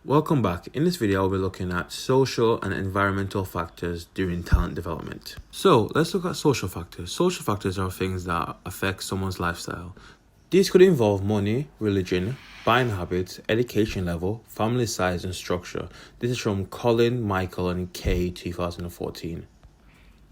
Welcome back. In this video, I'll be looking at social and environmental factors during talent development. So let's look at social factors. Social factors are things that affect someone's lifestyle. These could involve money, religion, buying habits, education level, family size and structure. This is from Colin, Michael and Kay 2014.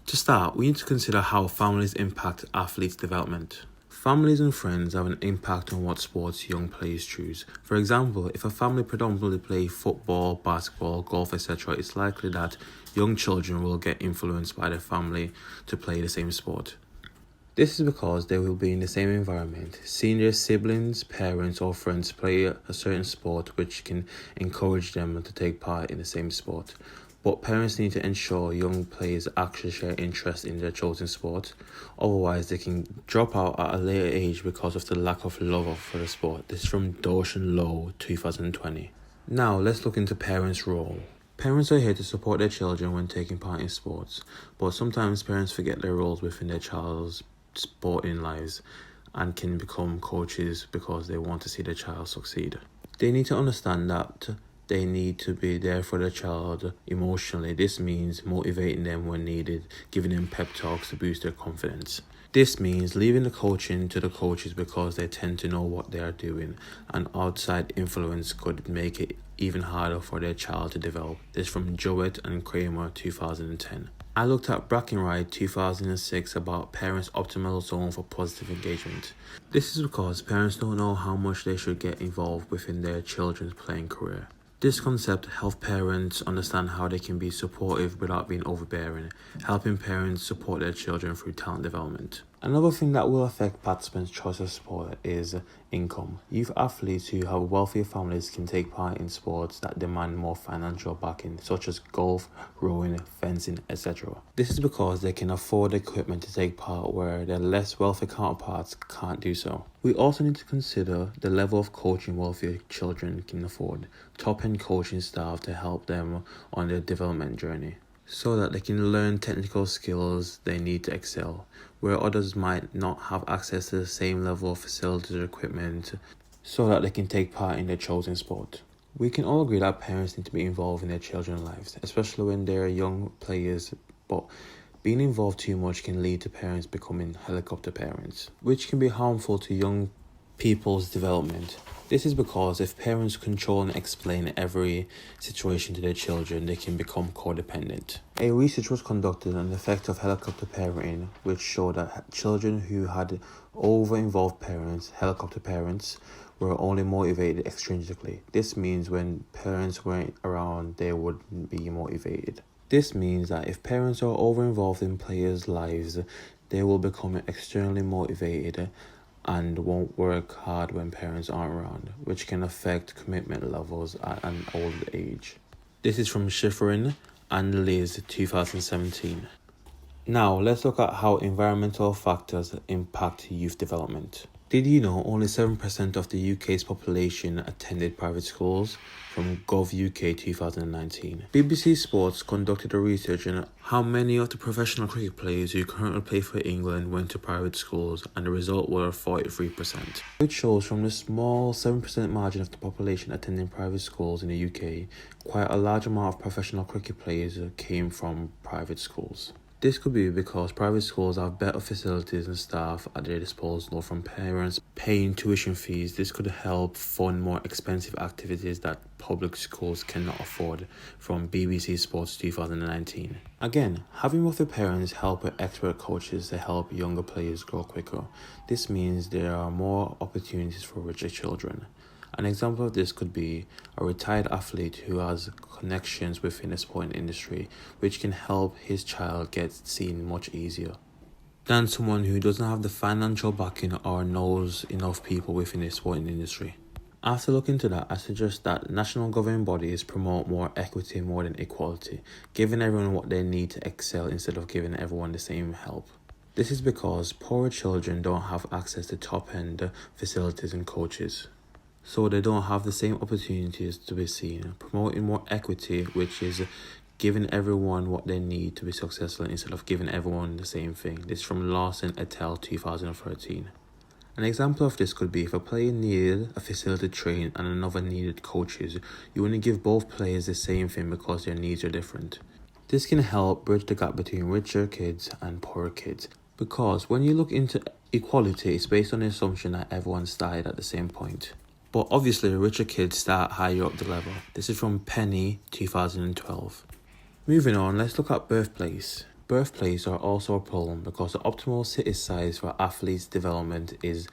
To start, we need to consider how families impact athletes' development. Families and friends have an impact on what sports young players choose. For example, if a family predominantly play football, basketball, golf, etc., it's likely that young children will get influenced by their family to play the same sport. This is because they will be in the same environment, seeing their siblings, parents, or friends play a certain sport, which can encourage them to take part in the same sport. But parents need to ensure young players actually share interest in their chosen sport, otherwise they can drop out at a later age because of the lack of love for the sport. This is from Dawson Lowe 2020. Now let's look into parents' role. Parents are here to support their children when taking part in sports, but sometimes parents forget their roles within their child's sporting lives and can become coaches because they want to see their child succeed. They need to understand that they need to be there for their child emotionally. This means motivating them when needed, giving them pep talks to boost their confidence. This means leaving the coaching to the coaches because they tend to know what they are doing, and outside influence could make it even harder for their child to develop. This is from Jowett and Kramer 2010. I looked at Brackenright 2006 about parents' optimal zone for positive engagement. This is because parents don't know how much they should get involved within their children's playing career. This concept helps parents understand how they can be supportive without being overbearing, helping parents support their children through talent development. Another thing that will affect participants' choice of sport is income. Youth athletes who have wealthier families can take part in sports that demand more financial backing, such as golf, rowing, fencing, etc. This is because they can afford equipment to take part where their less wealthy counterparts can't do so. We also need to consider the level of coaching wealthier children can afford. Top-end coaching staff to help them on their development journey, so that they can learn technical skills they need to excel, where others might not have access to the same level of facilities or equipment, so that they can take part in their chosen sport. We can all agree that parents need to be involved in their children's lives, especially when they're young players, but being involved too much can lead to parents becoming helicopter parents, which can be harmful to young people's development. This is because if parents control and explain every situation to their children, they can become codependent. A research was conducted on the effect of helicopter parenting, which showed that children who had over-involved parents, helicopter parents, were only motivated extrinsically. This means when parents weren't around, they wouldn't be motivated. This means that if parents are over-involved in players' lives, they will become externally motivated and won't work hard when parents aren't around, which can affect commitment levels at an old age. This is from Schifrin and Liz 2017. Now let's look at how environmental factors impact youth development. Did you know only 7% of the UK's population attended private schools? From GovUK 2019. BBC Sports conducted a research on how many of the professional cricket players who currently play for England went to private schools, and the result was 43%. It shows from the small 7% margin of the population attending private schools in the UK, quite a large amount of professional cricket players came from private schools. This could be because private schools have better facilities and staff at their disposal from parents paying tuition fees. This could help fund more expensive activities that public schools cannot afford, from BBC Sports 2019. Again, having wealthy parents help with expert coaches to help younger players grow quicker. This means there are more opportunities for richer children. An example of this could be a retired athlete who has connections within the sporting industry, which can help his child get seen much easier than someone who doesn't have the financial backing or knows enough people within the sporting industry. After looking into that, I suggest that national governing bodies promote more equity more than equality, giving everyone what they need to excel instead of giving everyone the same help. This is because poorer children don't have access to top-end facilities and coaches, so they don't have the same opportunities to be seen. Promoting more equity, which is giving everyone what they need to be successful instead of giving everyone the same thing. This is from Lawson et al. 2013. An example of this could be if a player needed a facility train and another needed coaches, you wouldn't give both players the same thing because their needs are different. This can help bridge the gap between richer kids and poorer kids, because when you look into equality, it's based on the assumption that everyone started at the same point. But obviously, the richer kids start higher up the level. This is from Penny, 2012. Moving on, let's look at birthplace. Birthplace are also a problem because the optimal city size for athletes' development is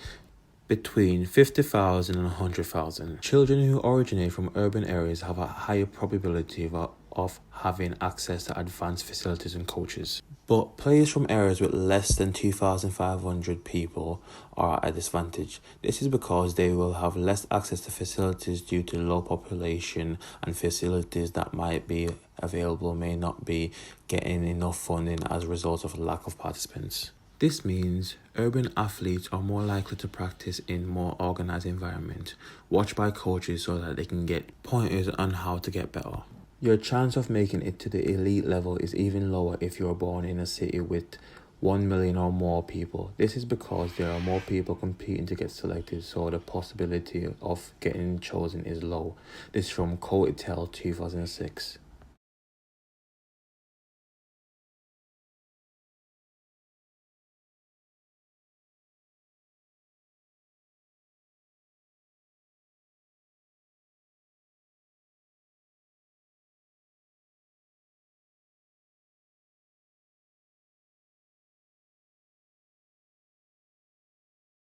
between 50,000 and 100,000. Children who originate from urban areas have a higher probability of having access to advanced facilities and coaches. But players from areas with less than 2,500 people are at a disadvantage. This is because they will have less access to facilities due to low population, and facilities that might be available may not be getting enough funding as a result of lack of participants. This means urban athletes are more likely to practice in more organized environment, watched by coaches so that they can get pointers on how to get better. Your chance of making it to the elite level is even lower if you are born in a city with 1 million or more people. This is because there are more people competing to get selected, so the possibility of getting chosen is low. This is from Coetel 2006.